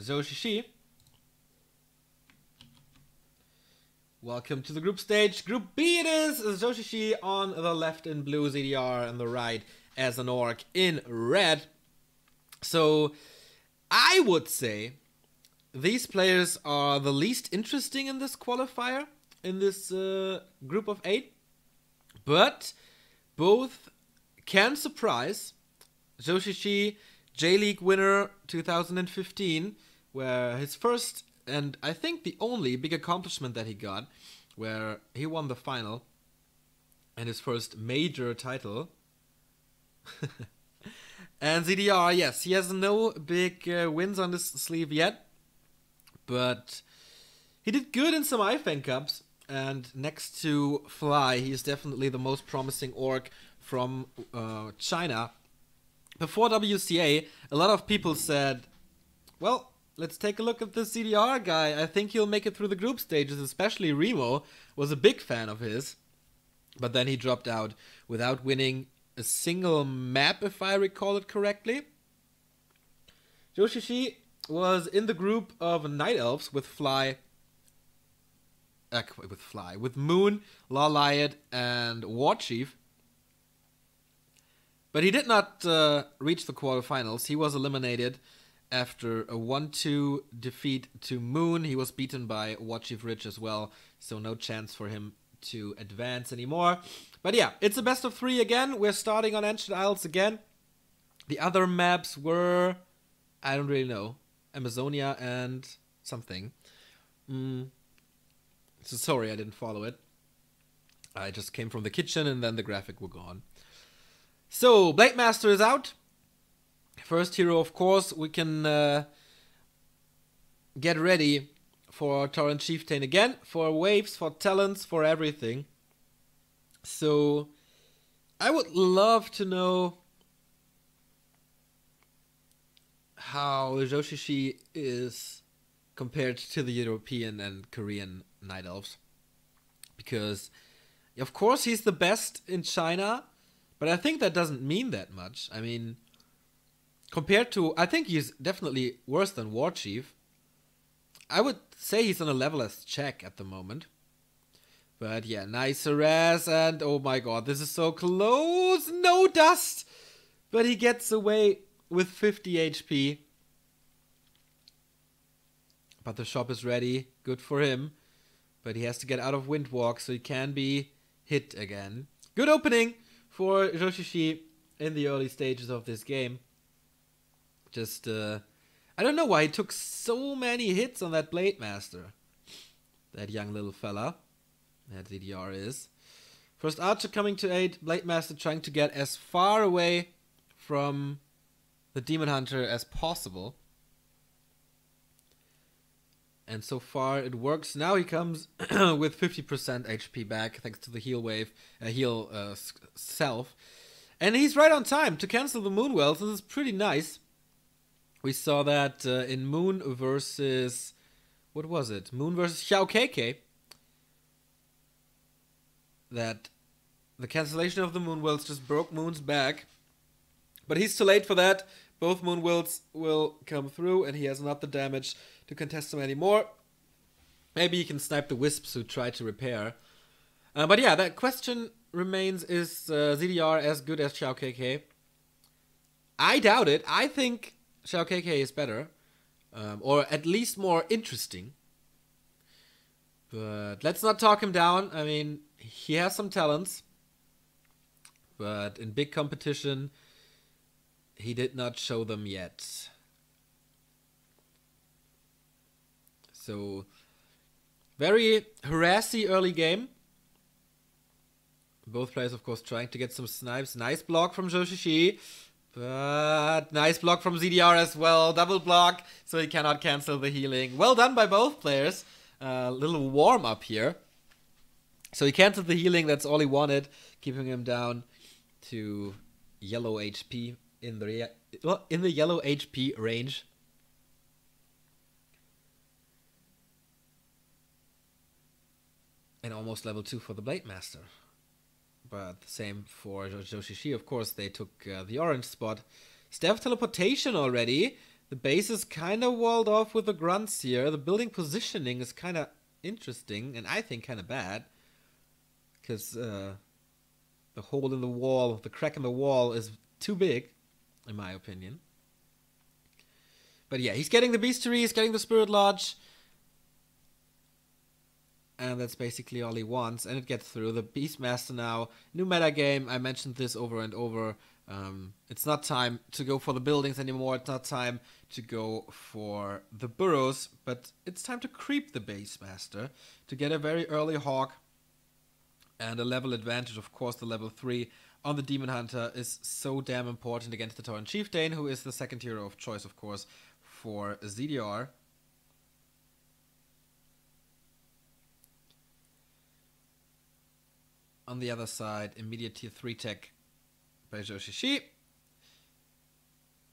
Zhou Shishi. Welcome to the group stage. Group B it is. Zhou Shishi on the left in blue, ZDR on the right as an orc in red. So I would say these players are the least interesting in this qualifier, in this group of 8. But both can surprise. Zhou Shishi, J-League winner 2015, where his first and I think the only big accomplishment that he got, where he won the final and his first major title. And ZDR, yes, he has no big wins on his sleeve yet, but he did good in some IFAN Cups, and next to Fly, he is definitely the most promising orc from China. Before WCA, a lot of people said, well, let's take a look at this ZDR guy. I think he'll make it through the group stages, especially Remo was a big fan of his. But then he dropped out without winning a single map, if I recall it correctly. Zhou Shishi was in the group of Night Elves with with Moon, Law Lyot, and War Chief. But he did not reach the quarterfinals. He was eliminated after a 1-2 defeat to Moon. He was beaten by War Chief Rich as well, so no chance for him to advance anymore. But yeah, it's a best of 3 again. We're starting on Ancient Isles again. The other maps were, I don't really know, Amazonia and something. So sorry I didn't follow it. I just came from the kitchen and then the graphic were gone. So, Blade Master is out. First hero, of course. We can get ready for Torrent Chieftain again, for waves, for talents, for everything. So, I would love to know how Zhou Shishi is compared to the European and Korean Night Elves. Because, of course, he's the best in China, but I think that doesn't mean that much. I mean, compared to, I think he's definitely worse than War Chief. I would say he's on a level as Czech at the moment. But yeah, nice harass, and oh my god, this is so close. No dust! But he gets away with 50 HP. But the shop is ready. Good for him. But he has to get out of Windwalk so he can be hit again. Good opening for Zhou Shishi in the early stages of this game. Just, I don't know why he took so many hits on that Blade Master. That young little fella. That ZDR is. First Archer coming to aid. Blade Master trying to get as far away from the Demon Hunter as possible. And so far it works. Now he comes with 50% HP back thanks to the heal wave, self. And he's right on time to cancel the Moon Wells. This is pretty nice. We saw that in Moon versus, what was it? Moon versus Xiao KK. That the cancellation of the Moon Wells just broke Moon's back. But he's too late for that. Both Moon Wells will come through and he has not the damage to contest them anymore. Maybe he can snipe the Wisps who try to repair. But yeah, that question remains, is ZDR as good as Xiao KK? I doubt it. I think Xiao KK is better. Or at least more interesting. But let's not talk him down. I mean, he has some talents. But in big competition, he did not show them yet. So, very harassy early game. Both players, of course, trying to get some snipes. Nice block from Zhou Shishi. But nice block from ZDR as well. Double block, so he cannot cancel the healing. Well done by both players. Little warm up here. So he canceled the healing, that's all he wanted. Keeping him down to yellow HP in the yellow HP range. And almost level 2 for the Blade Master. But the same for Zhou Shishi, of course, they took the orange spot. Stealth teleportation already. The base is kind of walled off with the grunts here. The building positioning is kind of interesting, and I think kind of bad. Because the hole in the wall, the crack in the wall is too big, in my opinion. But yeah, he's getting the Beastery, he's getting the Spirit Lodge. And that's basically all he wants, and it gets through. The Beastmaster now, new meta game, I mentioned this over and over. It's not time to go for the buildings anymore, it's not time to go for the burrows, but it's time to creep the Beastmaster to get a very early Hawk. And a level advantage, of course, the level 3 on the Demon Hunter is so damn important against the Tauren Chieftain, who is the second hero of choice, of course, for ZDR. On the other side, immediate tier 3 tech by Zhou Shishi.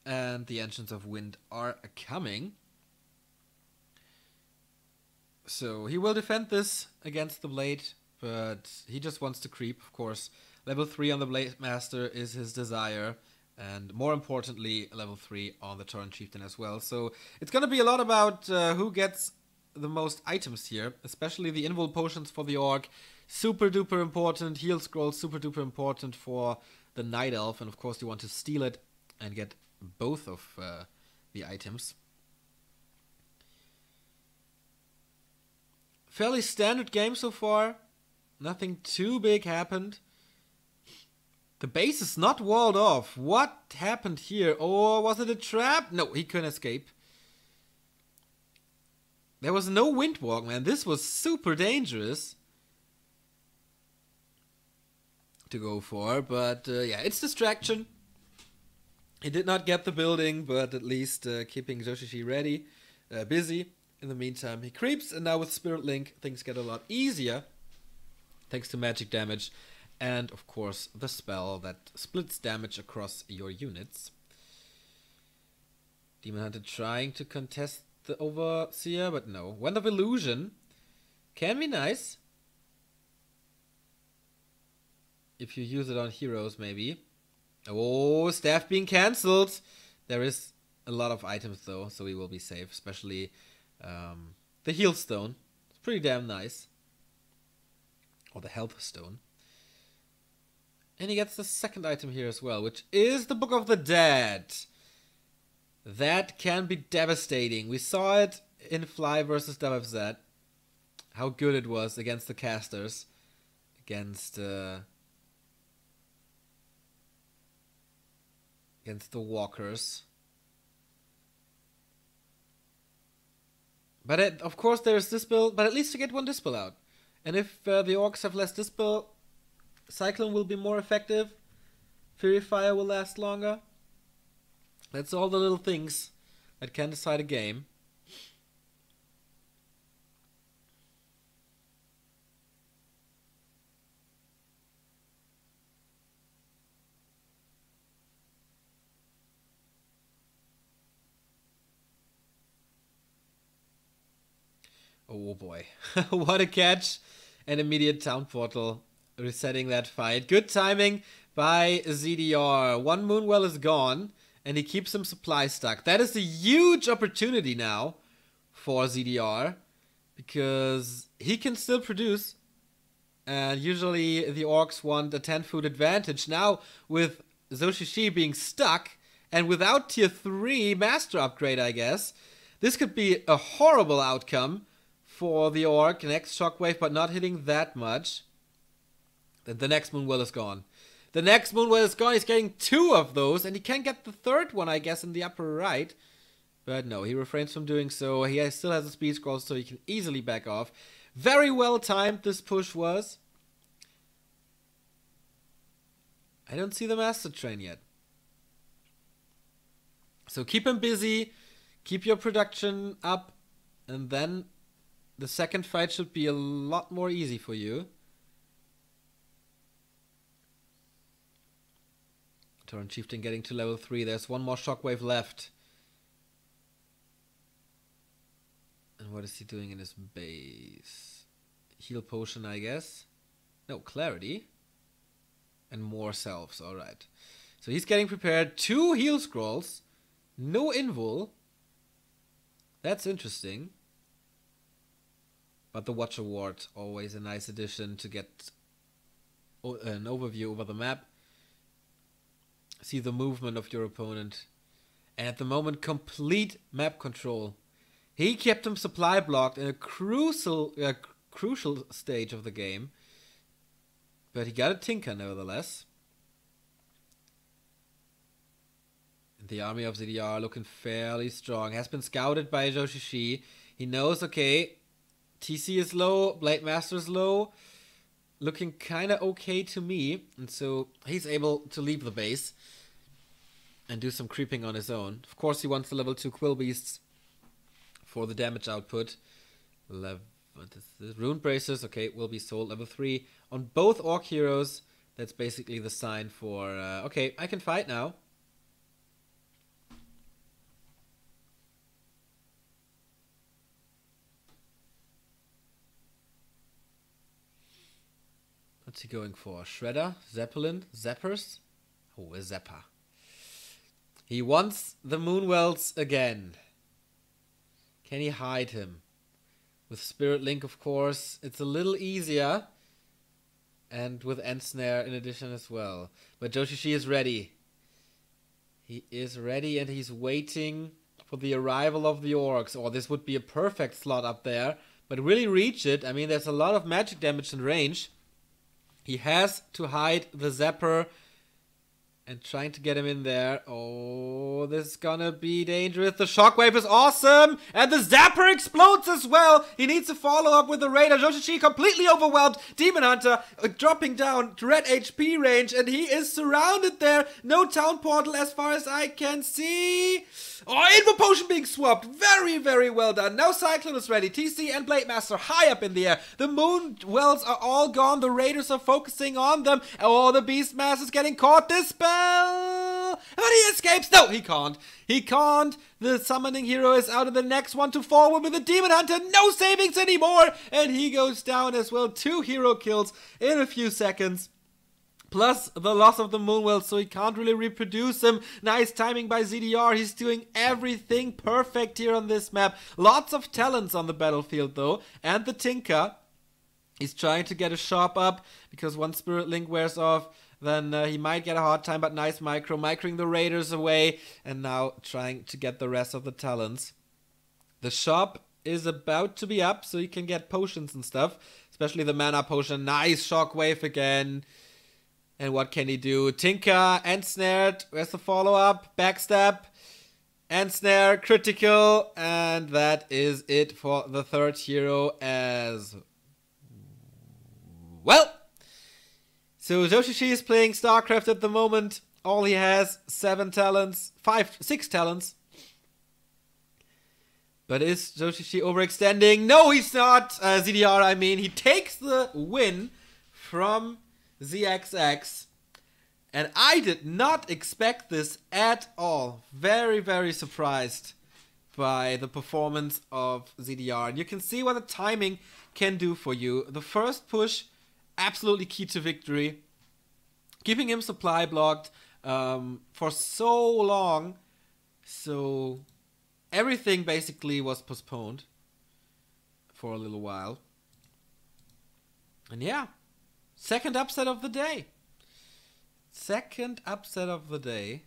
And the Engines of Wind are coming. So he will defend this against the Blade, but he just wants to creep, of course. Level 3 on the Blade Master is his desire. And more importantly, level 3 on the Tauren Chieftain as well. So it's going to be a lot about who gets the most items here. Especially the Invul Potions for the Orc. Super duper important. Heal Scrolls super duper important for the Night Elf. And of course you want to steal it and get both of the items. Fairly standard game so far. Nothing too big happened. The base is not walled off. What happened here? Or was it a trap? No, he couldn't escape. There was no Windwalk, man. This was super dangerous to go for. But yeah, it's distraction. He did not get the building, but at least keeping Zhou Shishi ready, busy. In the meantime, he creeps, and now with Spirit Link, things get a lot easier. Thanks to magic damage, and of course the spell that splits damage across your units. Demon Hunter trying to contest the Overseer, but no. Wand of Illusion can be nice. If you use it on heroes, maybe. Oh, staff being cancelled. There is a lot of items though, so we will be safe, especially the Heal Stone. It's pretty damn nice. Or the Health Stone. And he gets the second item here as well, which is the Book of the Dead. That can be devastating. We saw it in Fly versus WZ. How good it was against the casters. Against the walkers. But of course there's Dispel, but at least you get one Dispel out. And if the Orcs have less Dispel, Cyclone will be more effective. Fury Fire will last longer. That's all the little things that can decide a game. Oh boy, what a catch. An immediate town portal resetting that fight. Good timing by ZDR. One Moonwell is gone and he keeps some supply stuck. That is a huge opportunity now for ZDR because he can still produce, and usually the Orcs want a 10-food advantage. Now with Zhou Shishi being stuck and without tier 3 master upgrade, I guess, this could be a horrible outcome for the Orc. Next Shockwave, but not hitting that much. Then the next Moonwell is gone. The next Moonwell is gone. He's getting 2 of those, and he can get the third one, I guess, in the upper right. But no, he refrains from doing so. He still has a speed scroll, so he can easily back off. Very well timed this push was. I don't see the Master Train yet. So keep him busy. Keep your production up. And then the second fight should be a lot more easy for you. Tauren Chieftain getting to level 3. There's one more Shockwave left. And what is he doing in his base? Heal Potion, I guess. No, Clarity. And more Selves, alright. So he's getting prepared. 2 Heal Scrolls. No Invul. That's interesting. But the Watch Award, always a nice addition to get an overview over the map. See the movement of your opponent. And at the moment, complete map control. He kept him supply blocked in a crucial stage of the game. But he got a tinker nevertheless. The army of ZDR looking fairly strong. Has been scouted by Joshishi. He knows, okay, TC is low, Blade Master is low. Looking kind of okay to me. And so he's able to leave the base and do some creeping on his own. Of course, he wants the level 2 Quill Beasts for the damage output. What is this? Rune Bracers, okay, will be sold. Level 3 on both Orc heroes. That's basically the sign for, okay, I can fight now. What's he going for? Shredder? Zeppelin? Zappers? Oh, a Zapper. He wants the Moonwells again. Can he hide him? With Spirit Link, of course, it's a little easier. And with End Snare in addition as well. But Joshishi is ready. He is ready and he's waiting for the arrival of the Orcs. Or this would be a perfect slot up there. But really reach it. I mean, there's a lot of magic damage in range. He has to hide the Zapper and trying to get him in there. Oh, this is gonna be dangerous. The Shockwave is awesome! And the Zapper explodes as well! He needs to follow up with the Raider. Joshishi completely overwhelmed. Demon Hunter dropping down to red HP range. And he is surrounded there. No town portal as far as I can see. Oh, Invo Potion being swapped. Very, very well done. Now Cyclone is ready. TC and Blade Master high up in the air. The Moon Wells are all gone. The Raiders are focusing on them. Oh, the Beastmaster is getting caught. This spell. But he escapes. No, he can't. He can't. The summoning hero is out of the next one to forward with the Demon Hunter. No savings anymore. And he goes down as well. 2 hero kills in a few seconds. Plus the loss of the Moonwell, so he can't really reproduce him. Nice timing by ZDR. He's doing everything perfect here on this map. Lots of talents on the battlefield, though. And the Tinker. He's trying to get a shop up, because once Spirit Link wears off, then he might get a hard time, but nice microing the Raiders away. And now trying to get the rest of the talents. The shop is about to be up, so you can get potions and stuff. Especially the mana potion. Nice Shockwave again. And what can he do? Tinker, Ensnared. Where's the follow-up? Backstab. Ensnare, critical. And that is it for the third hero as well. So Joshishi is playing StarCraft at the moment. All he has, 6 talents. But is Joshishi overextending? No, he's not. ZDR, I mean. He takes the win from ZXX, and I did not expect this at all. Very, very surprised by the performance of ZDR. And you can see what the timing can do for you. The first push, absolutely key to victory. Keeping him supply blocked for so long. So everything basically was postponed for a little while. And yeah. Second upset of the day. Second upset of the day.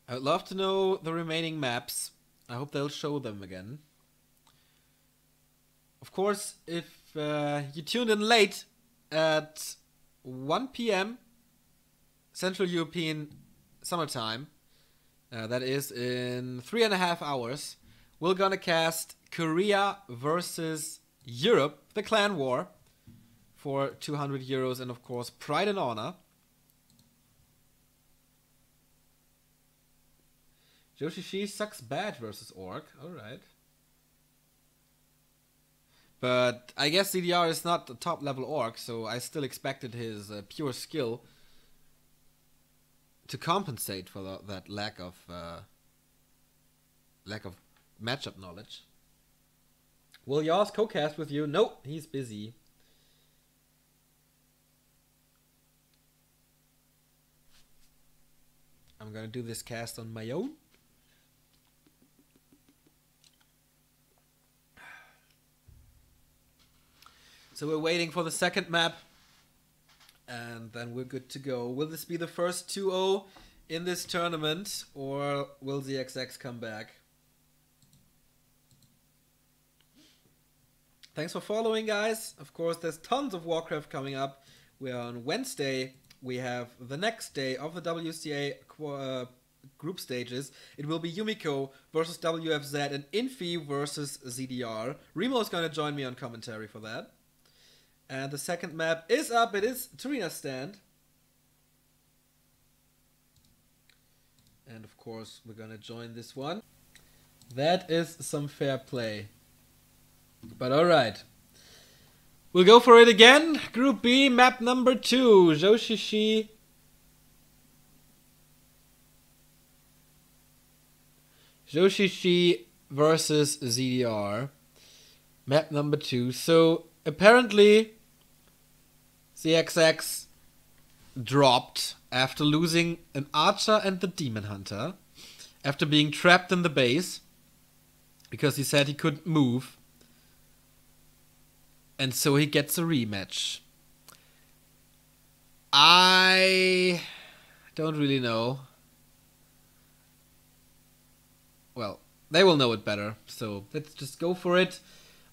I would love to know the remaining maps. I hope they'll show them again. Of course, if you tuned in late at 1 p.m. Central European summertime, that is in 3.5 hours, we're gonna cast Korea versus Europe, the Clan War, for 200 euros, and of course Pride and Honor. Joshishi sucks bad versus Orc, alright. But I guess ZDR is not the top level Orc, so I still expected his pure skill to compensate for that lack of matchup knowledge. Will Yas co-cast with you? Nope, he's busy. I'm gonna do this cast on my own. So we're waiting for the second map. And then we're good to go. Will this be the first 2-0 in this tournament? Or will the XX come back? Thanks for following, guys. Of course, there's tons of Warcraft coming up. We're on Wednesday. We have the next day of the WCA group stages. It will be Yumiko versus WFZ and Infi versus ZDR. Remo is going to join me on commentary for that. And the second map is up. It is Tarina's stand. And of course, we're going to join this one. That is some fair play. But alright. We'll go for it again. Group B, map number 2. Joshishi. Joshishi versus ZDR. Map number 2. So, apparently, CXX dropped after losing an Archer and the Demon Hunter. After being trapped in the base. Because he said he couldn't move. And so he gets a rematch. I don't really know. Well, they will know it better. So let's just go for it.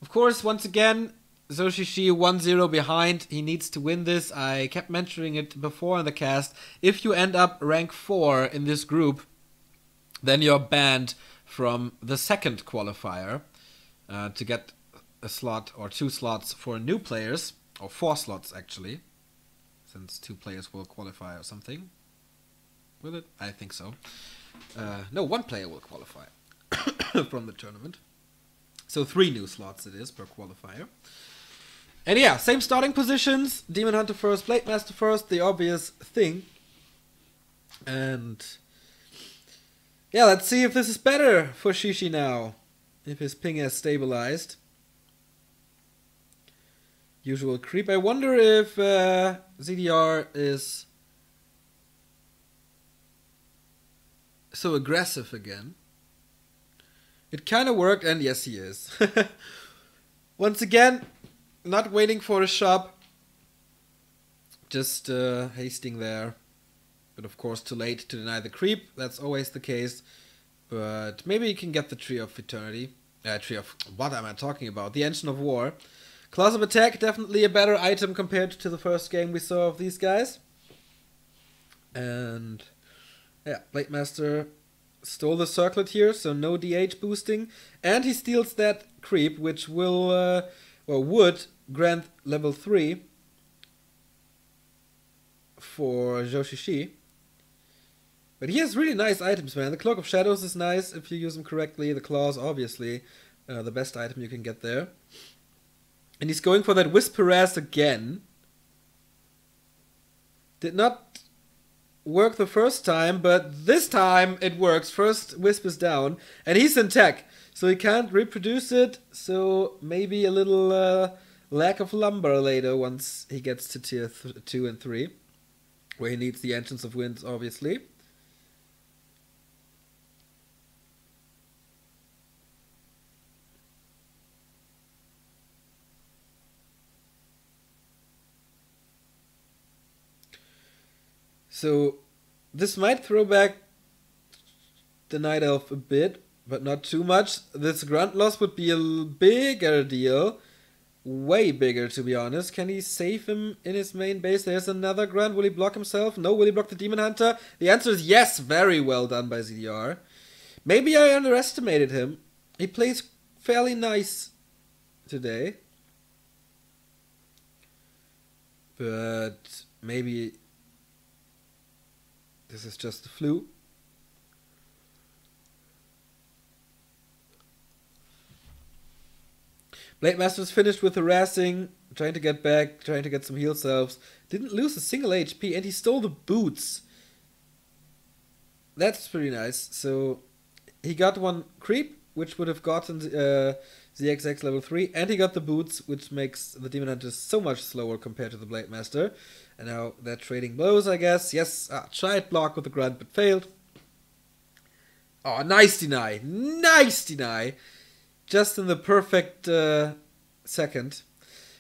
Of course, once again, Joshishi 1-0 behind. He needs to win this. I kept mentioning it before in the cast. If you end up rank 4 in this group, then you're banned from the second qualifier to get a slot or 2 slots for new players, or 4 slots actually, since 2 players will qualify or something. Will it? I think so. No, 1 player will qualify from the tournament. So 3 new slots it is per qualifier. And yeah, same starting positions. Demon Hunter first, Blade Master first, the obvious thing. And yeah, let's see if this is better for Shishi now. If his ping has stabilized. Usual creep. I wonder if ZDR is so aggressive again. It kind of worked, and yes, he is. Once again, not waiting for a shop. Just hasting there. But of course, too late to deny the creep. That's always the case. But maybe he can get the Tree of Eternity. Tree of... What am I talking about? The Engine of War. Class of Attack, definitely a better item compared to the first game we saw of these guys. And yeah, Blade Master stole the circlet here, so no DH boosting. And he steals that creep, which will, or would, grant level 3 for Joshishi. But he has really nice items, man. The Cloak of Shadows is nice if you use them correctly. The Claws, obviously, the best item you can get there. And he's going for that Wisp Harass again. Did not work the first time, but this time it works. First Wisp is down, and he's in tech, so he can't reproduce it. So maybe a little lack of lumber later once he gets to tier 2 and 3, where he needs the Engines of Winds, obviously. So this might throw back the Night Elf a bit, but not too much. This grunt loss would be a bigger deal. Way bigger, to be honest. Can he save him in his main base? There's another grunt. Will he block himself? No. Will he block the Demon Hunter? The answer is yes. Very well done by ZDR. Maybe I underestimated him. He plays fairly nice today. But maybe this is just the flu. Blade Master's finished with harassing, trying to get back, trying to get some heal selves. Didn't lose a single HP, and he stole the boots. That's pretty nice. So he got 1 creep, which would have gotten ZXX level 3, and he got the boots, which makes the Demon Hunter so much slower compared to the Blade Master. And now they're trading blows, I guess. Yes, tried block with the grunt, but failed. Oh, nice deny. Nice deny. Just in the perfect second.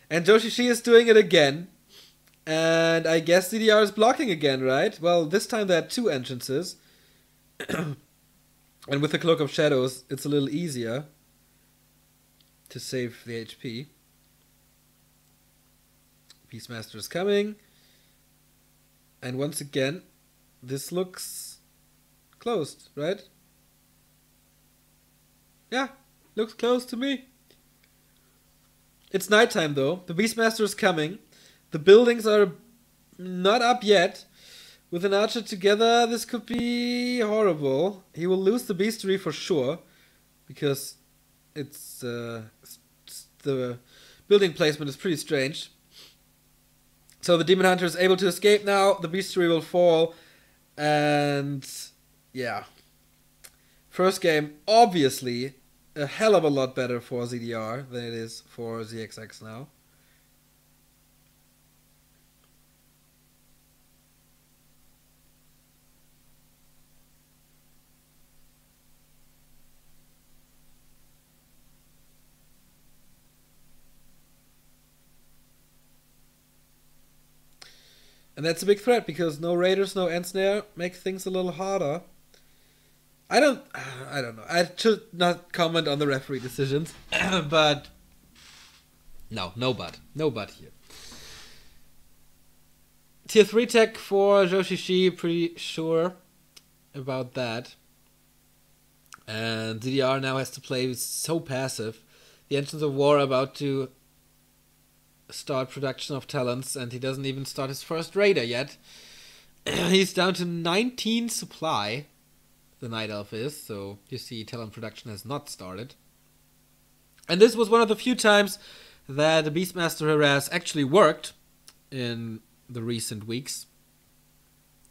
And Joshishi is doing it again. And I guess ZDR is blocking again, right? Well, this time there are 2 entrances. And with the Cloak of Shadows, it's a little easier to save the HP. Beastmaster is coming. And once again, this looks closed, right? Yeah, looks closed to me. It's nighttime though. The Beastmaster is coming. The buildings are not up yet. With an archer together, this could be horrible. He will lose the Beastery for sure. Because it's the building placement is pretty strange. So the Demon Hunter is able to escape now. The Beastery will fall. And yeah. First game, obviously, a hell of a lot better for ZDR than it is for ZXX now. And that's a big threat because no Raiders, no Ensnare make things a little harder. I don't know. I should not comment on the referee decisions, but no but here. Tier 3 tech for Joshishi, pretty sure about that. And ZDR now has to play so passive. The Engines of War are about to start production of talents, and he doesn't even start his first Raider yet. He's down to 19 supply. The Night Elf is, so you see talent production has not started. And this was one of the few times that the Beastmaster harass actually worked in the recent weeks.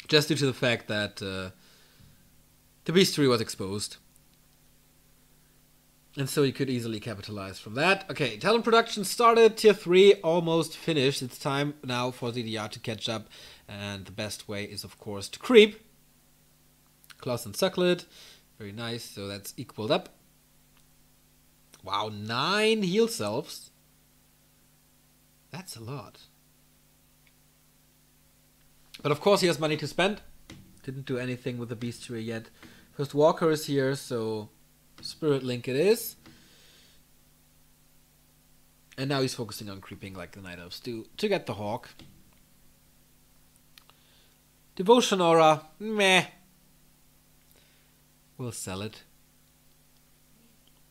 Just due to the fact that the Beastery was exposed. And so you could easily capitalize from that. Okay, talent production started, tier 3 almost finished. It's time now for ZDR to catch up. And the best way is, of course, to creep. Claws and Sucklet. Very nice, so that's equaled up. Wow, 9 heal selves. That's a lot. But of course he has money to spend. Didn't do anything with the Beastery yet. First Walker is here, so Spirit Link it is. And now he's focusing on creeping like the Night Elves do to get the Hawk. Devotion Aura, meh. We'll sell it.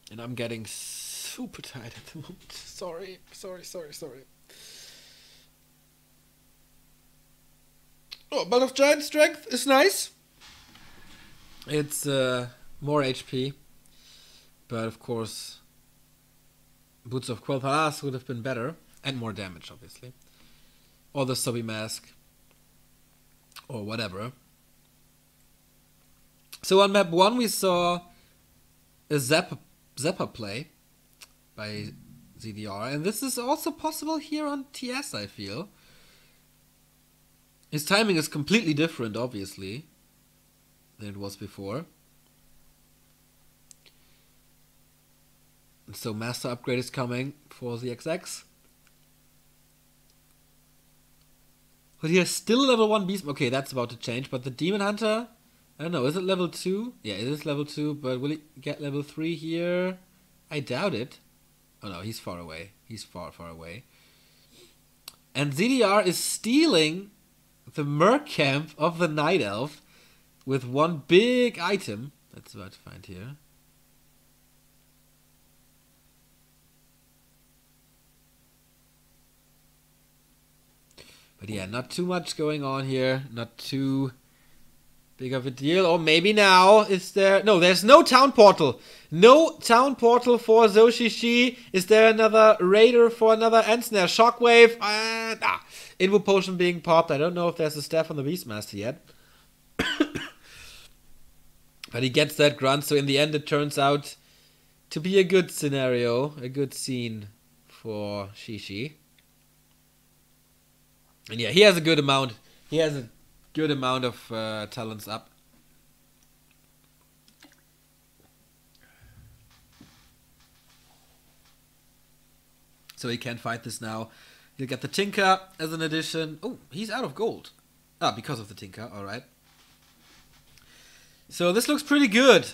And I'm getting super tired at the moment. Sorry. Oh, Belt of Giant Strength is nice. It's more HP. But of course, Boots of Quel'Thalas would have been better. And more damage, obviously. Or the Sobi Mask. Or whatever. So on map 1 we saw a Zapper play by ZDR. And this is also possible here on TS, I feel. His timing is completely different, obviously, than it was before. And so Master Upgrade is coming for the XX. But he has still level 1 beast. Okay, that's about to change. But the Demon Hunter, I don't know, is it level 2? Yeah, it is level 2, but will he get level 3 here? I doubt it. Oh no, he's far away. He's far away. And ZDR is stealing the Merc Camp of the Night Elf with one big item. That's about to find here. But yeah, not too much going on here. Not too big of a deal. Or maybe now is there... No, there's no town portal. No town portal for Joshishi. Is there another Raider for another Ensnare? Shockwave. Invo Potion being popped. I don't know if there's a staff on the Beastmaster yet. But he gets that grunt. So in the end it turns out to be a good scenario, a good scene for Shishi. And yeah, he has a good amount. He has a good amount of talents up. So he can fight this now. He'll get the Tinker as an addition. Oh, he's out of gold. Ah, because of the Tinker. Alright. So this looks pretty good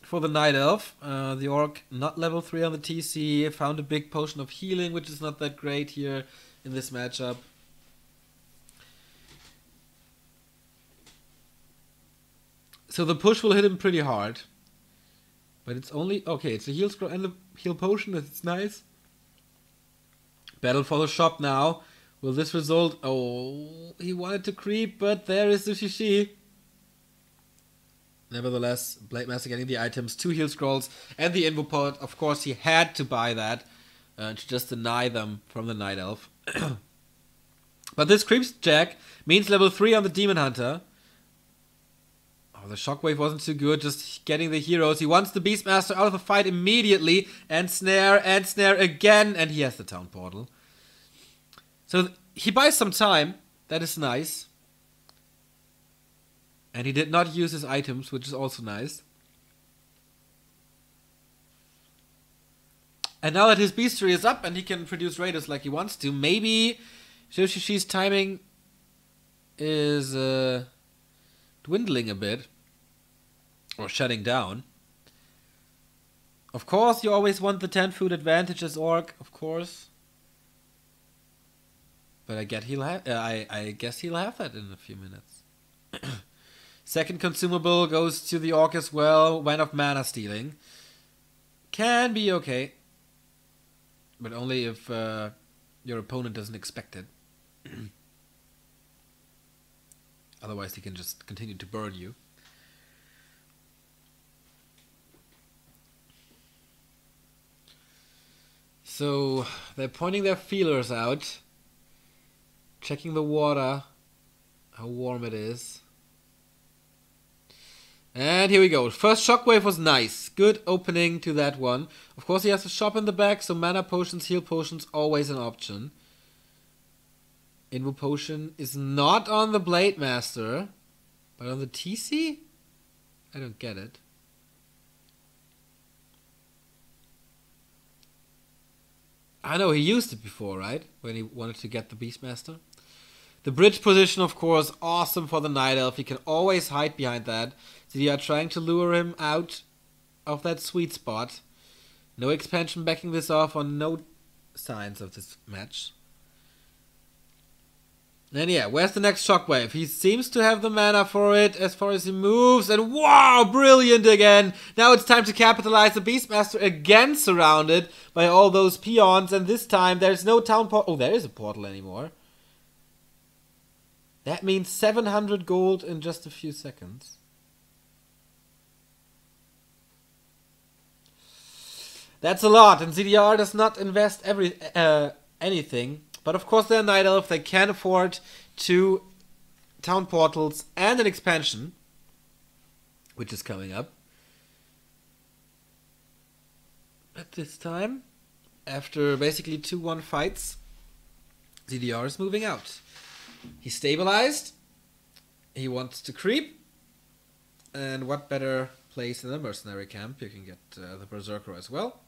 for the Night Elf. The Orc not level 3 on the TC. Found a big potion of healing, which is not that great here in this matchup. So the push will hit him pretty hard. But it's only... Okay, it's a heal scroll and a heal potion. That's nice. Battle for the shop now. Will this result... Oh, he wanted to creep, but there is Sushishi. Nevertheless, Blade Master getting the items, 2 heal scrolls, and the Invo Pod. Of course, he had to buy that to just deny them from the Night Elf. But this Creeps Jack means level 3 on the Demon Hunter. Oh, the Shockwave wasn't too good, just getting the heroes. He wants the Beastmaster out of the fight immediately. And snare again. And he has the Town Portal. So he buys some time. That is nice. And he did not use his items, which is also nice. And now that his Beastery is up and he can produce Raiders like he wants to, maybe Shoshishi's timing is... dwindling a bit, or shutting down. Of course, you always want the 10 food advantage as Orc, of course. But I guess he'll have that in a few minutes. Second consumable goes to the Orc as well. Wine of Mana stealing can be okay, but only if your opponent doesn't expect it. Otherwise, he can just continue to burn you. So, they're pointing their feelers out. Checking the water. How warm it is. And here we go. First Shockwave was nice. Good opening to that one. Of course, he has a shop in the back, so mana potions, heal potions, always an option. Invo Potion is not on the Blade Master, but on the TC? I don't get it. I know he used it before, right? When he wanted to get the Beastmaster. The bridge position, of course, awesome for the Night Elf. He can always hide behind that. ZDR trying to lure him out of that sweet spot. No expansion backing this off on no signs of this match. And yeah, where's the next Shockwave? He seems to have the mana for it as far as he moves. And wow, brilliant again. Now it's time to capitalize. The Beastmaster again surrounded by all those peons. And this time there's no town portal. Oh, there is a portal anymore. That means 700 gold in just a few seconds. That's a lot. And ZDR does not invest anything. But of course they're Night Elf, they can afford 2 town portals and an expansion, which is coming up. At this time, after basically 2-1 fights, ZDR is moving out. He's stabilized, he wants to creep, and what better place than the mercenary camp? You can get the Berserker as well.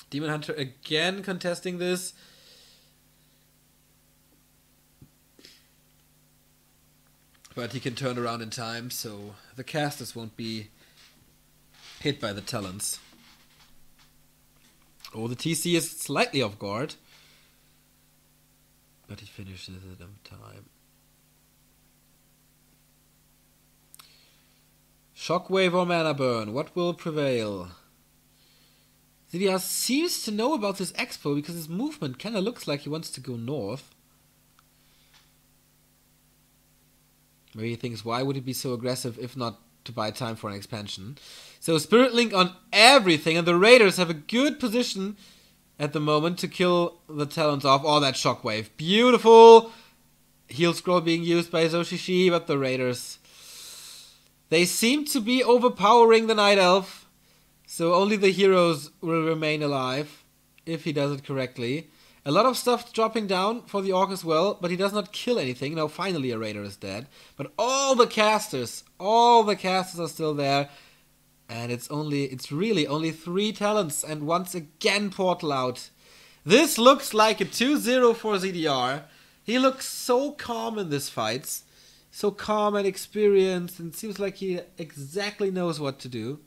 Demon Hunter again contesting this. But he can turn around in time, so the casters won't be hit by the talents. Oh, the TC is slightly off guard. But he finishes it on time. Shockwave or Mana Burn, what will prevail? ZDR seems to know about this expo because his movement kinda looks like he wants to go north. Maybe he thinks, why would he be so aggressive if not to buy time for an expansion? So Spirit Link on everything, and the Raiders have a good position at the moment to kill the talents off. Oh, that Shockwave. Beautiful! Heal Scroll being used by Zoshishi, but the Raiders... They seem to be overpowering the Night Elf. So only the heroes will remain alive if he does it correctly. A lot of stuff dropping down for the Orc as well, but he does not kill anything. Now finally a Raider is dead. But all the casters are still there. And it's really only 3 talents, and once again Portal out. This looks like a 2-0 for ZDR. He looks so calm in this fight. So calm and experienced, and seems like he exactly knows what to do.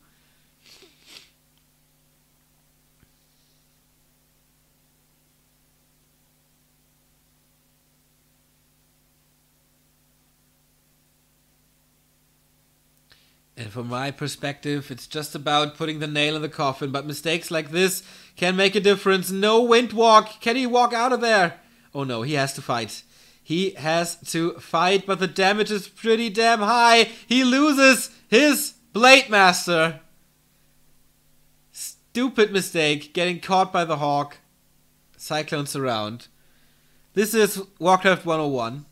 And from my perspective, it's just about putting the nail in the coffin, but mistakes like this can make a difference. No wind walk. Can he walk out of there? Oh no, he has to fight. He has to fight, but the damage is pretty damn high. He loses his Blade Master. Stupid mistake, getting caught by the Hawk. Cyclone Surround. This is Warcraft 101.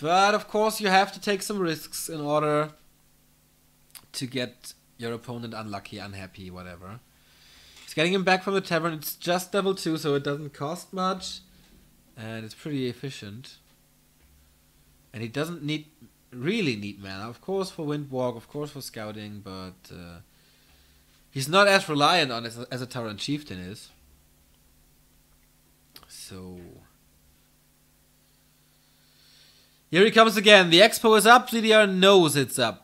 But of course you have to take some risks in order to get your opponent unlucky, unhappy, whatever. He's getting him back from the tavern. It's just level 2, so it doesn't cost much. And it's pretty efficient. And he doesn't really need mana. Of course for Windwalk, of course for scouting, but he's not as reliant on it as a Tauren Chieftain is. So here he comes again. The Expo is up. ZDR knows it's up.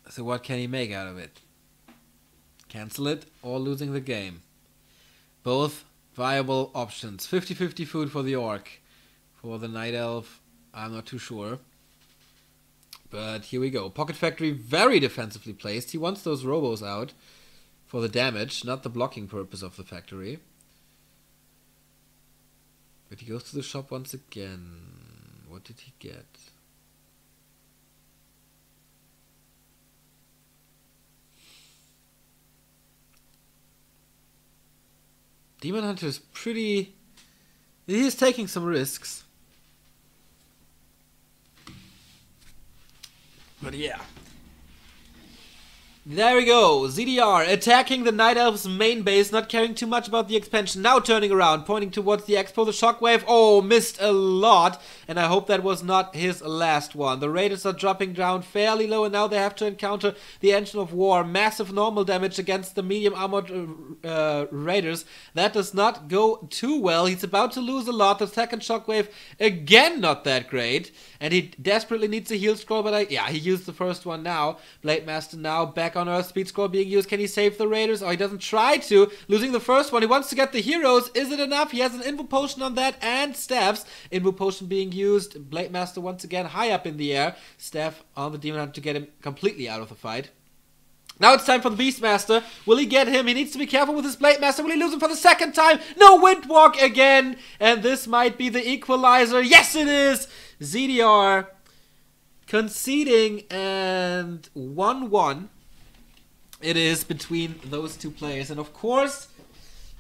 So what can he make out of it? Cancel it or losing the game. Both viable options. 50-50 food for the Orc. For the Night Elf, I'm not too sure. But here we go. Pocket Factory very defensively placed. He wants those robos out for the damage, not the blocking purpose of the factory. But he goes to the shop once again. What did he get? Demon Hunter is pretty... He is taking some risks. But yeah. There we go. ZDR attacking the Night Elf's main base, not caring too much about the expansion. Now turning around, pointing towards the Expo, the Shockwave. Oh, missed a lot. And I hope that was not his last one. The Raiders are dropping down fairly low, and now they have to encounter the Engine of War. Massive normal damage against the medium armored Raiders. That does not go too well. He's about to lose a lot. The second Shockwave, again, not that great. And he desperately needs a heal scroll, but yeah, he used the first one now. Blade Master now back on Earth, speed scroll being used. Can he save the Raiders? Oh, he doesn't try to. Losing the first one. He wants to get the heroes. Is it enough? He has an Invo Potion on that and staffs. Invo Potion being used. Blade Master once again high up in the air. Staff on the Demon Hunter to get him completely out of the fight. Now it's time for the Beastmaster. Will he get him? He needs to be careful with his Blade Master. Will he lose him for the second time? No, Windwalk again. And this might be the equalizer. Yes, it is. ZDR conceding, and 1-1 it is between those two players. And of course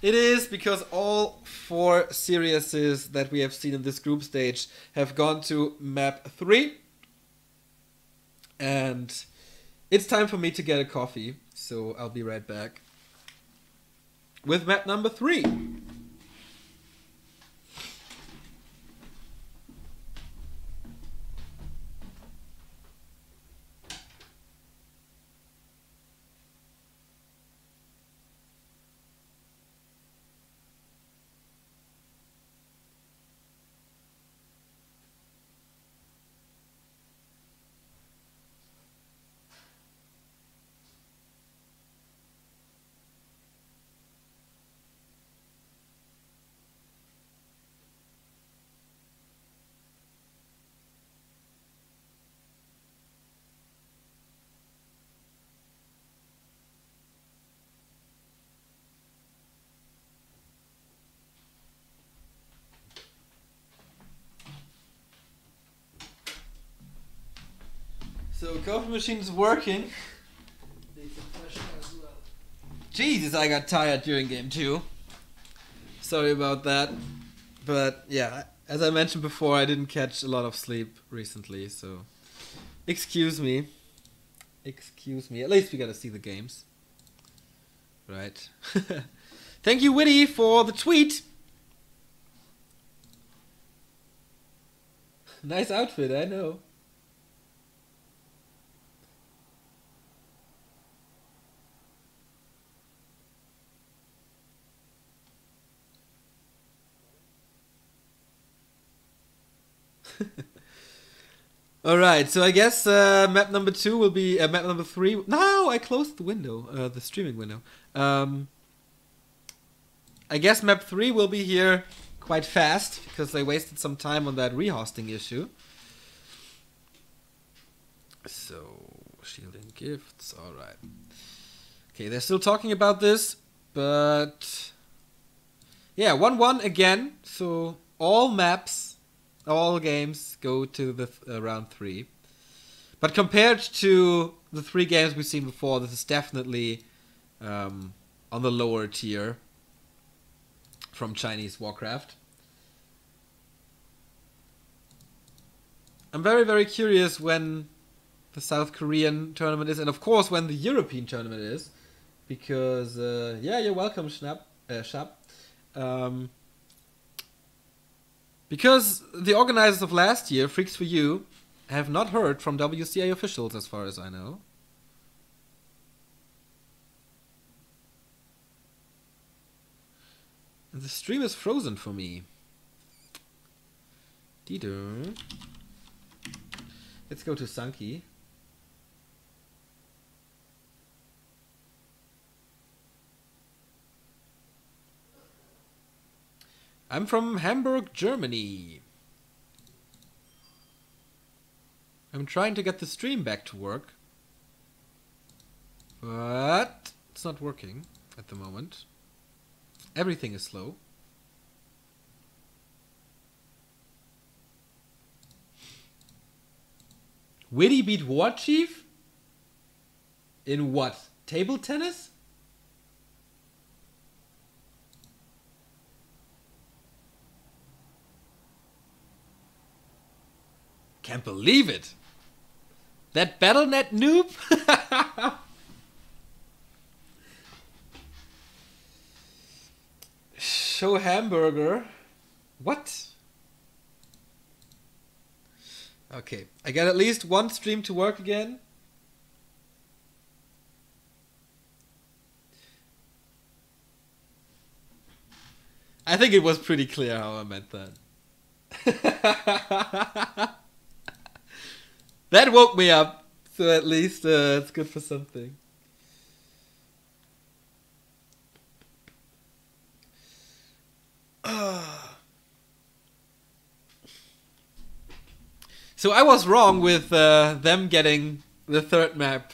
it is because all 4 Siriuses that we have seen in this group stage have gone to map 3. And it's time for me to get a coffee, so I'll be right back with map number 3. So coffee machine is working. Jesus, I got tired during game 2. Sorry about that. But yeah, as I mentioned before, I didn't catch a lot of sleep recently, so excuse me. Excuse me. At least we gotta see the games. Right. Thank you, Witty, for the tweet. Nice outfit, I know. Alright, so I guess map number 2 will be map number 3. No, I closed the window, the streaming window. I guess map 3 will be here quite fast because they wasted some time on that rehosting issue. So, shielding gifts, alright. Okay, they're still talking about this, but yeah, 1-1 again. So all maps, all games go to the round 3. But compared to the 3 games we've seen before, this is definitely on the lower tier from Chinese Warcraft. I'm very, very curious when the South Korean tournament is, and of course when the European tournament is, because yeah, you're welcome, Shap. Because the organizers of last year, Freaks for You, have not heard from WCA officials as far as I know. And the stream is frozen for me. Dido. Let's go to Sankey. I'm from Hamburg, Germany. I'm trying to get the stream back to work, but it's not working at the moment. Everything is slow. Witty beat War Chief? In what? Table tennis? Can't believe it. That BattleNet noob? Show hamburger. What? Okay, I got at least one stream to work again. I think it was pretty clear how I meant that. That woke me up, so at least it's good for something. So I was wrong with them getting the third map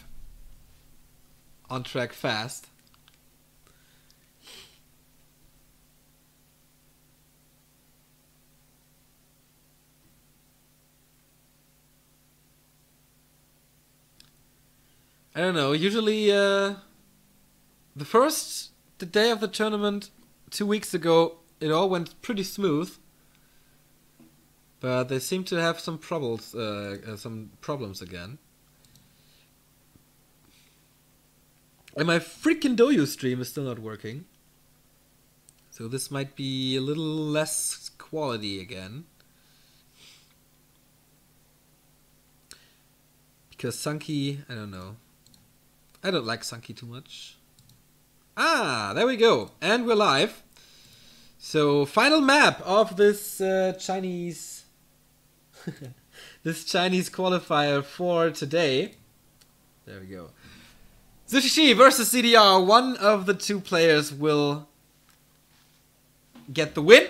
on track fast. I don't know, usually the day of the tournament 2 weeks ago, it all went pretty smooth. But they seem to have some problems again. And my freaking Doyu stream is still not working. So this might be a little less quality again. Because Sankey, I don't know. I don't like Sankey too much. Ah, there we go. And we're live. So, final map of this Chinese... this Chinese qualifier for today. There we go. Zushi versus ZDR. One of the two players will get the win.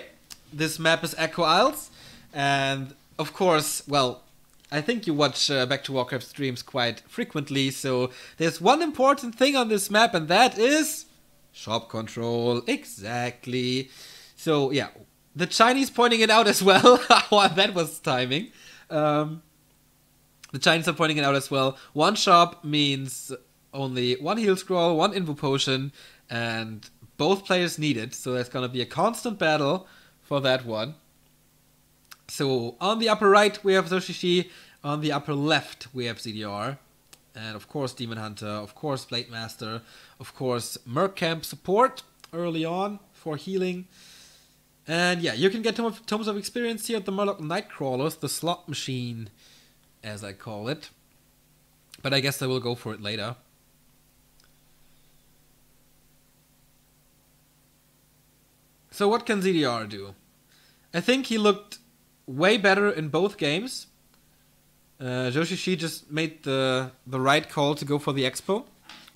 This map is Echo Isles. And, of course, well... I think you watch Back to Warcraft streams quite frequently, so there's one important thing on this map, and that is shop control. Exactly. So, yeah, the Chinese pointing it out as well. That was timing. The Chinese are pointing it out as well. One shop means only one heal scroll, one invo potion, and both players need it, so there's gonna be a constant battle for that one. So, on the upper right, we have Zoshishi. On the upper left, we have ZDR. And of course Demon Hunter, of course Blade Master, of course Merc Camp support early on for healing. And yeah, you can get Tomes of Experience here at the Murloc Nightcrawlers, the slot machine, as I call it. But I guess I will go for it later. So what can ZDR do? I think he looked way better in both games. Joshishi just made the right call to go for the Expo,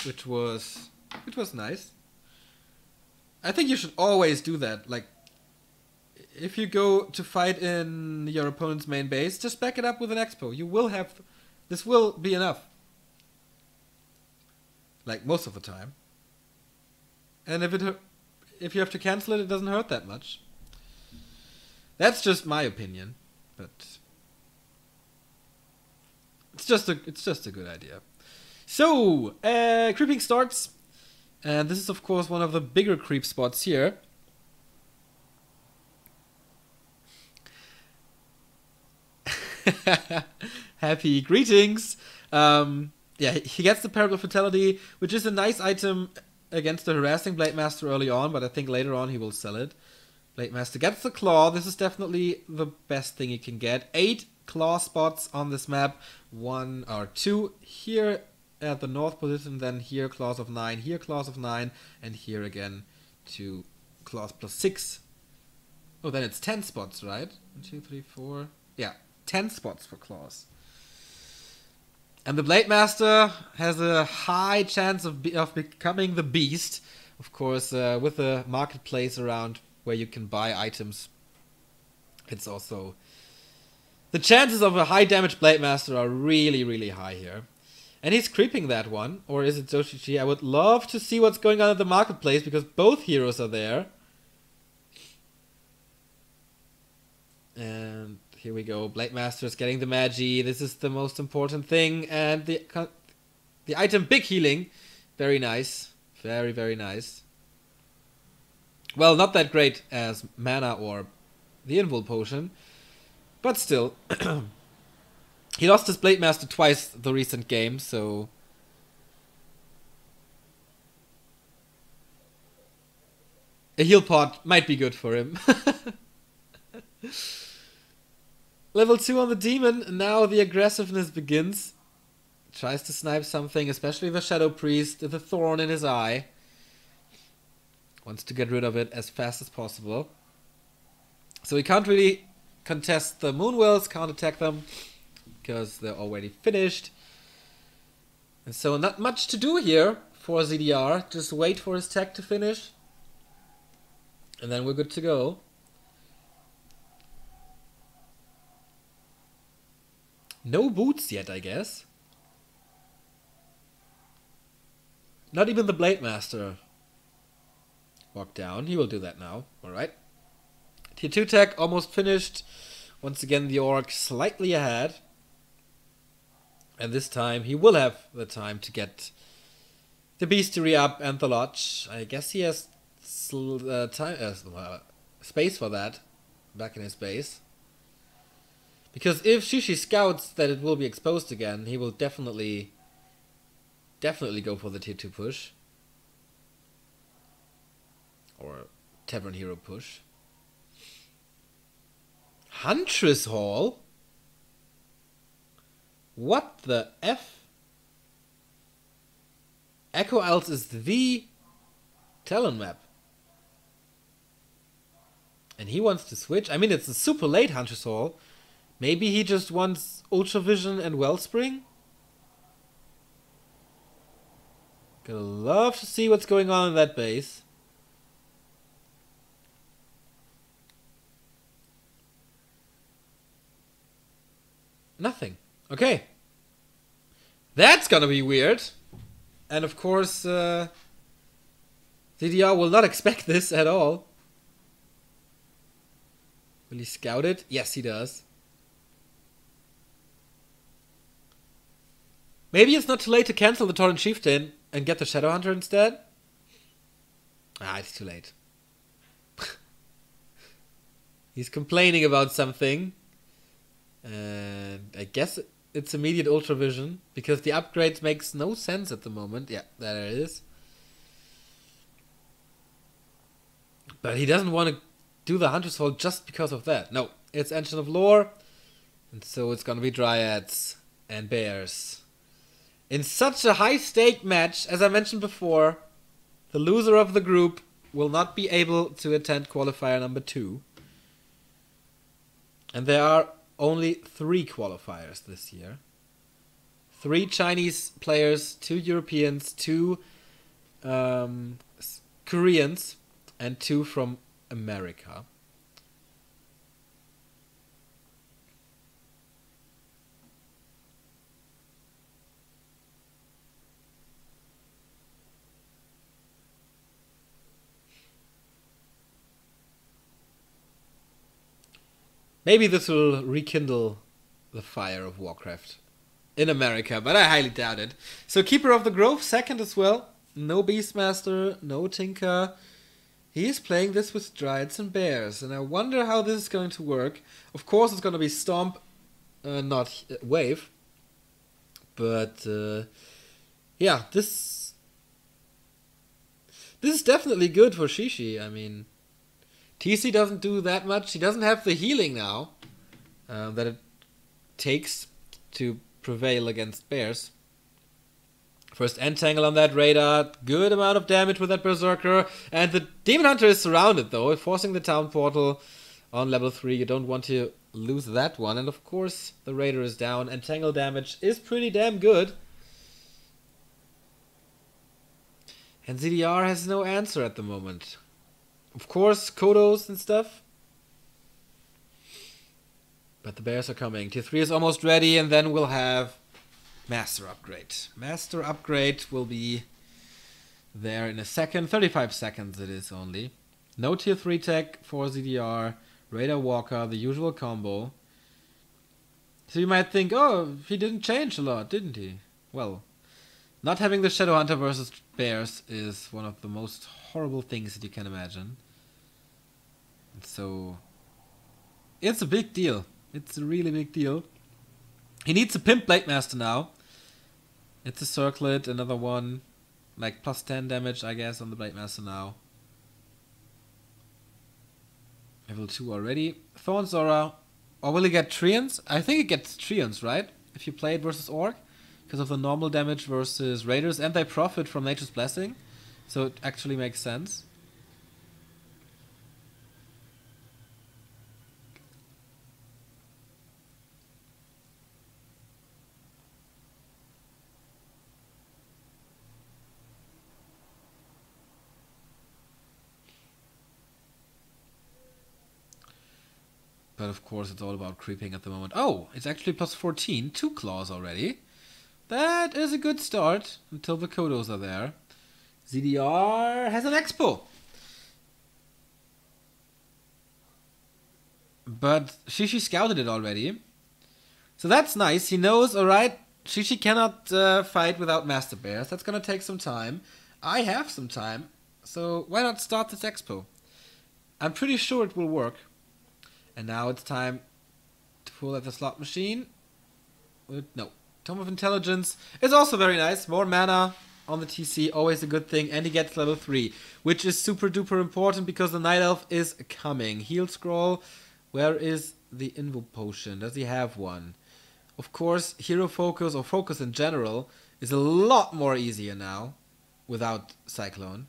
which was nice. I think you should always do that. Like, if you go to fight in your opponent's main base, just back it up with an Expo. You will have... This will be enough. Like, most of the time. And if you have to cancel it, it doesn't hurt that much. That's just my opinion. But... It's just a good idea. So, creeping starts. And this is, of course, one of the bigger creep spots here. Happy greetings. Yeah, he gets the Parable of Fatality, which is a nice item against the harassing Blade Master early on, but I think later on he will sell it. Blade Master gets the Claw. This is definitely the best thing you can get. 8 Claw spots on this map. 1 or 2 here at the north position, then here Claws of 9, here Claws of 9, and here again 2 Claws plus 6. Oh, then it's 10 spots, right? 1, 2, 3, 4. Yeah, 10 spots for Claws. And the Blade Master has a high chance of becoming the Beast. Of course, with a marketplace around where you can buy items. It's also... The chances of a high damage Blade Master are really, really high here. And he's creeping that one. Or is it Joshichi? I would love to see what's going on at the marketplace because both heroes are there. And here we go. Blade Master is getting the Magi. This is the most important thing. And the item Big Healing. Very nice. Very, very nice. Well, not that great as Mana or the Invul Potion. But still. He lost his Blade Master twice the recent game, so... A heal pot might be good for him. Level 2 on the Demon, now the aggressiveness begins. Tries to snipe something, especially the Shadow Priest, the thorn in his eye. Wants to get rid of it as fast as possible. So he can't really contest the Moonwells, can't attack them, because they're already finished. And so not much to do here for ZDR, just wait for his tech to finish. And then we're good to go. No boots yet, I guess. Not even the Blade Master walked down. He will do that now. Alright. Tier 2 tech almost finished. Once again, the Orc slightly ahead. And this time, he will have the time to get the Beastery up and the Lodge. I guess he has space for that back in his base. Because if Shishi scouts that it will be exposed again, he will definitely go for the tier 2 push. Or Tavern Hero push. Huntress Hall? What the F? Echo Isles is the Talon map. And he wants to switch? I mean, it's a super late Huntress Hall. Maybe he just wants Ultra Vision and Wellspring? Gonna love to see what's going on in that base. Nothing. Okay. That's gonna be weird. And of course, ZDR will not expect this at all. Will he scout it? Yes, he does. Maybe it's not too late to cancel the Torrent Chieftain and get the Shadowhunter instead? Ah, it's too late. He's complaining about something. And I guess its immediate Ultravision, because the upgrade makes no sense at the moment. Yeah, there it is. But he doesn't want to do the Hunter's Hold just because of that. No, it's Engine of Lore, and so it's gonna be Dryads and Bears. In such a high-stake match, as I mentioned before, the loser of the group will not be able to attend qualifier number 2. And there are only 3 qualifiers this year. 3 Chinese players, 2 Europeans, 2 Koreans, and 2 from America. Maybe this will rekindle the fire of Warcraft in America, but I highly doubt it. So Keeper of the Grove, second as well. No Beastmaster, no Tinker. He is playing this with Dryads and Bears, and I wonder how this is going to work. Of course it's going to be Stomp, not Wave. But, yeah, this is definitely good for Shishi. I mean, TC doesn't do that much. He doesn't have the healing now that it takes to prevail against Bears. First Entangle on that radar. Good amount of damage with that Berserker. And the Demon Hunter is surrounded though, forcing the Town Portal on level 3. You don't want to lose that one. And of course the Raider is down. Entangle damage is pretty damn good. And ZDR has no answer at the moment. Of course, Kodos and stuff. But the Bears are coming. Tier 3 is almost ready, and then we'll have Master Upgrade. Master Upgrade will be there in a second. 35 seconds it is only. No Tier 3 tech for ZDR. Raider Walker, the usual combo. So you might think, oh, he didn't change a lot, didn't he? Well, not having the Shadowhunter versus Bears is one of the most horrible things that you can imagine. And so it's a big deal. It's a really big deal. He needs a Pimp Blade Master now. It's a Circlet, another one. Like plus 10 damage, I guess, on the Blade Master now. Level 2 already. Thorn Zora. Or will he get Treants? I think it gets Treants, right? If you play it versus Orc. Because of the normal damage versus Raiders. And they profit from Nature's Blessing. So it actually makes sense. But of course it's all about creeping at the moment. Oh, it's actually plus 14. 2 claws already. That is a good start until the Kodos are there. ZDR has an Expo. But Shishi scouted it already. So that's nice. He knows, alright, Shishi cannot fight without Master Bears. That's gonna take some time. I have some time. So why not start this Expo? I'm pretty sure it will work. And now it's time to pull at the slot machine. No. Tome of Intelligence is also very nice. More mana on the TC, always a good thing. And he gets level 3, which is super duper important because the Night Elf is coming. Heal Scroll. Where is the Invo Potion? Does he have one? Of course, Hero Focus or Focus in general is a lot more easier now without Cyclone.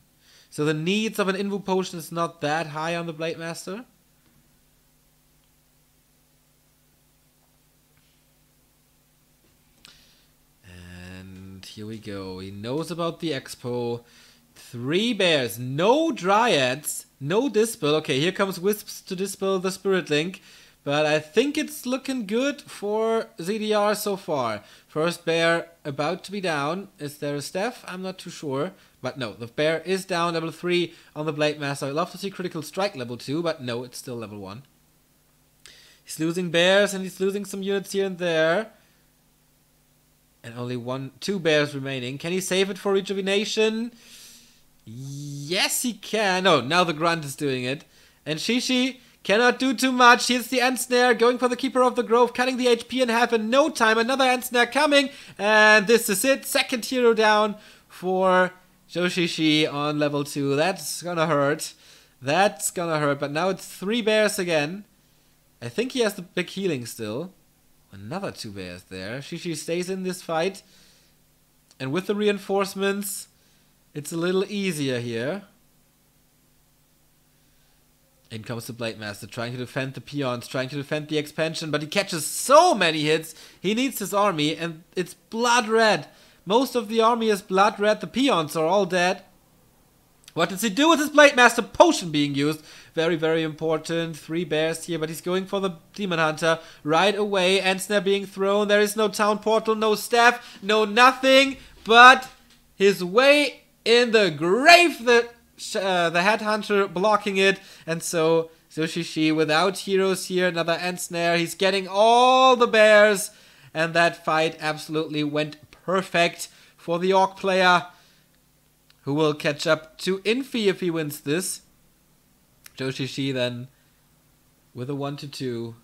So the needs of an Invo Potion is not that high on the Blade Master. Here we go. He knows about the Expo. 3 Bears. No Dryads. No Dispel. Okay, here comes Wisps to dispel the Spirit Link. But I think it's looking good for ZDR so far. First Bear about to be down. Is there a Steph? I'm not too sure. But no, the Bear is down level 3 on the Blade Master. I'd love to see Critical Strike level 2, but no, it's still level 1. He's losing Bears and he's losing some units here and there. And only 2 Bears remaining. Can he save it for Rejuvenation? Yes, he can. No, now the Grunt is doing it. And Shishi Cannot do too much. Here's the end snare, going for the Keeper of the Grove, cutting the HP in half in no time. Another end snare coming, and this is it. Second hero down for Joshishi on level 2. That's gonna hurt. That's gonna hurt, but now it's 3 bears again. I think he has the big healing still. Another 2 bears there. Shishi stays in this fight. And with the reinforcements, it's a little easier here. In comes the Blade Master, trying to defend the peons, trying to defend the expansion, but he catches so many hits. He needs his army, and it's blood red. Most of the army is blood red. The peons are all dead. What does he do with his Blade Master? Potion being used. Very, very important. 3 bears here, but he's going for the Demon Hunter right away. End snare being thrown. There is no town portal, no staff, no nothing. But his way in the grave, the Headhunter blocking it. And so Joshishi without heroes here. Another end snare. He's getting all the bears. And that fight absolutely went perfect for the Orc player, who will catch up to Infi if he wins this. Joshishi then with a 1-2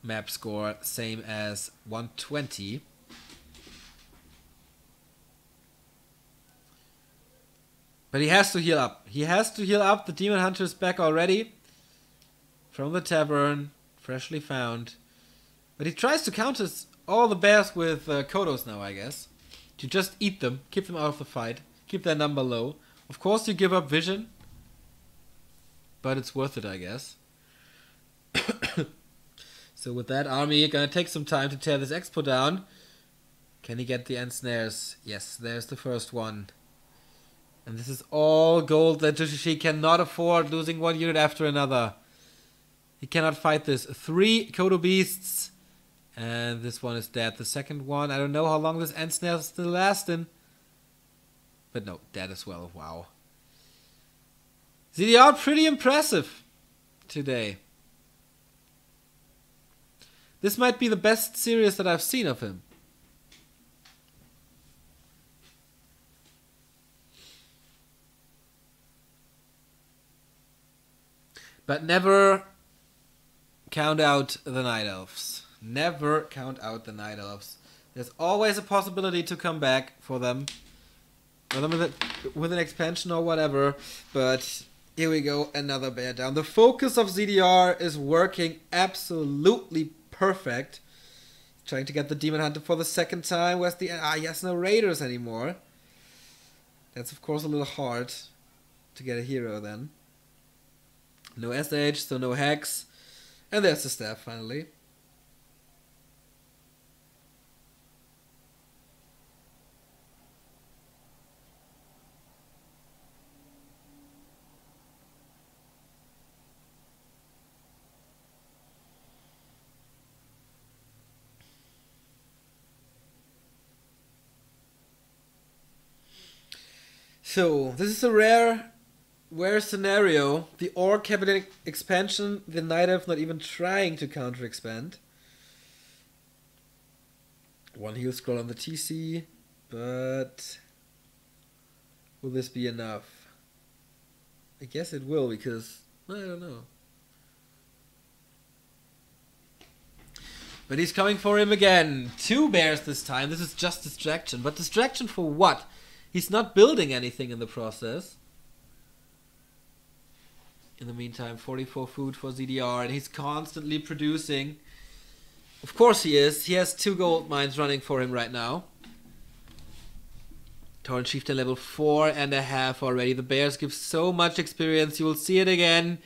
map score, same as 120. But he has to heal up. He has to heal up. The Demon Hunter is back already from the tavern, freshly found. But he tries to counter all the bears with Kodos now, I guess. To just eat them, keep them out of the fight. Keep their number low. Of course you give up vision, but it's worth it, I guess. So with that army, gonna take some time to tear this expo down. Can he get the end snares? Yes, there's the first one. And this is all gold that Joshishi cannot afford, losing 1 unit after another. He cannot fight this. 3 Kodo Beasts. And this one is dead. The second one, I don't know how long this end snare is still lasting. But no, dead as well. Wow. ZDR pretty impressive today. This might be the best series that I've seen of him. But never count out the Night Elves. Never count out the Night Elves. There's always a possibility to come back for them. With an expansion or whatever. But here we go, another bear down. The focus of ZDR is working absolutely perfect. Trying to get the Demon Hunter for the second time. Where's the... he has no raiders anymore. That's of course a little hard to get a hero then. No SH, so no Hex. And there's the staff finally. So, this is a rare scenario. The Orc have an expansion, the Night Elf not even trying to counter-expand. 1 heal scroll on the TC, but will this be enough? I guess it will, because I don't know. But he's coming for him again. 2 bears this time. This is just distraction. But distraction for what? He's not building anything in the process. In the meantime, 44 food for ZDR, and he's constantly producing. Of course he is. He has 2 gold mines running for him right now. Torrent Chieftain level 4.5 already. The bears give so much experience. You will see it again.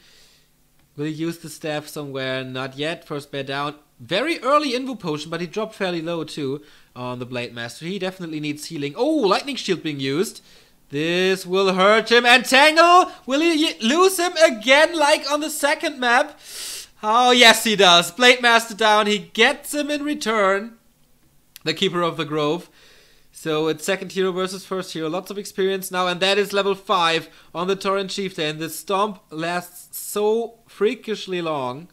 Will he use the staff somewhere? Not yet. First bear down. Very early invo potion, but he dropped fairly low too on the Blade Master. He definitely needs healing. Oh, lightning shield being used. This will hurt him. And Tangle, will he lose him again like on the second map? Oh, yes he does. Blade Master down. He gets him in return. The Keeper of the Grove. So it's second hero versus first hero. Lots of experience now, and that is level 5 on the Torrent Chieftain. The stomp lasts so freakishly long.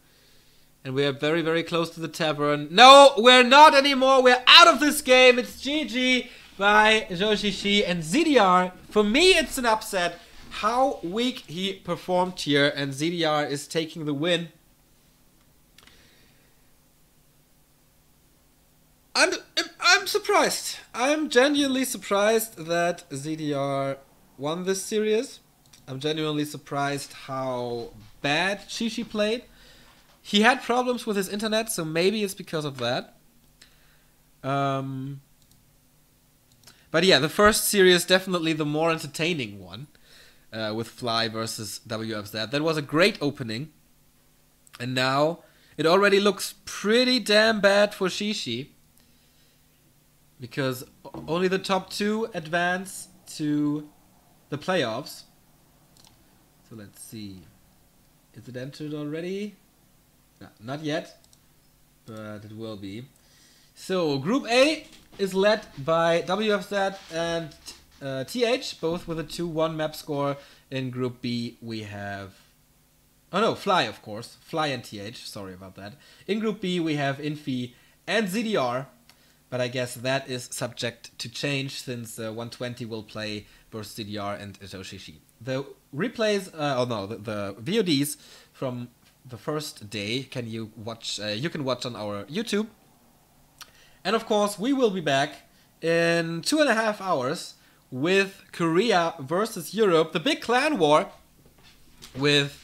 And we are very, very close to the tavern. No, we're not anymore. We're out of this game. It's GG by Joshishi and ZDR. For me, it's an upset. how weak he performed here, and ZDR is taking the win. I'm surprised. I'm genuinely surprised that ZDR won this series. I'm genuinely surprised how bad Shishi played. He had problems with his internet, so maybe it's because of that. But yeah, the first series definitely the more entertaining one, with Fly versus WFZ. That was a great opening, and now it already looks pretty damn bad for Shishi, because only the top 2 advance to the playoffs. So let's see. Is it entered already? No, not yet, but it will be. So Group A is led by WFZ and TH, both with a 2-1 map score. In Group B we have... Oh no, Fly, of course. Fly and TH, sorry about that. In Group B we have Infi and ZDR, but I guess that is subject to change since 120 will play versus ZDR and Zoshishi. The replays, the VODs from the first day can you watch on our YouTube. And of course we will be back in 2.5 hours with Korea versus Europe, the big clan war, with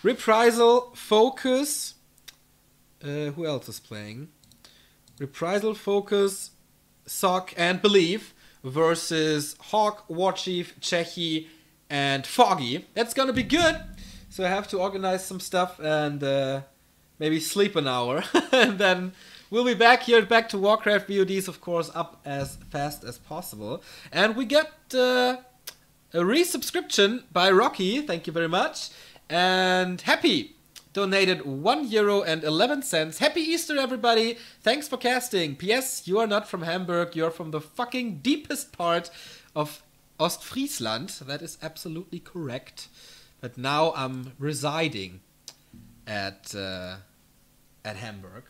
Reprisal, Focus, who else is playing? Reprisal, Focus, Sock and Believe versus Hawk, Warchief, Chechi and Foggy. That's gonna be good. So I have to organize some stuff and maybe sleep an hour. And then we'll be back here, back to Warcraft VODs, of course, up as fast as possible. And we get a resubscription by Rocky, thank you very much. And Happy donated €1.11. Happy Easter, everybody. Thanks for casting. P.S. You are not from Hamburg. You're from the fucking deepest part of Ostfriesland. That is absolutely correct. But now I'm residing at Hamburg.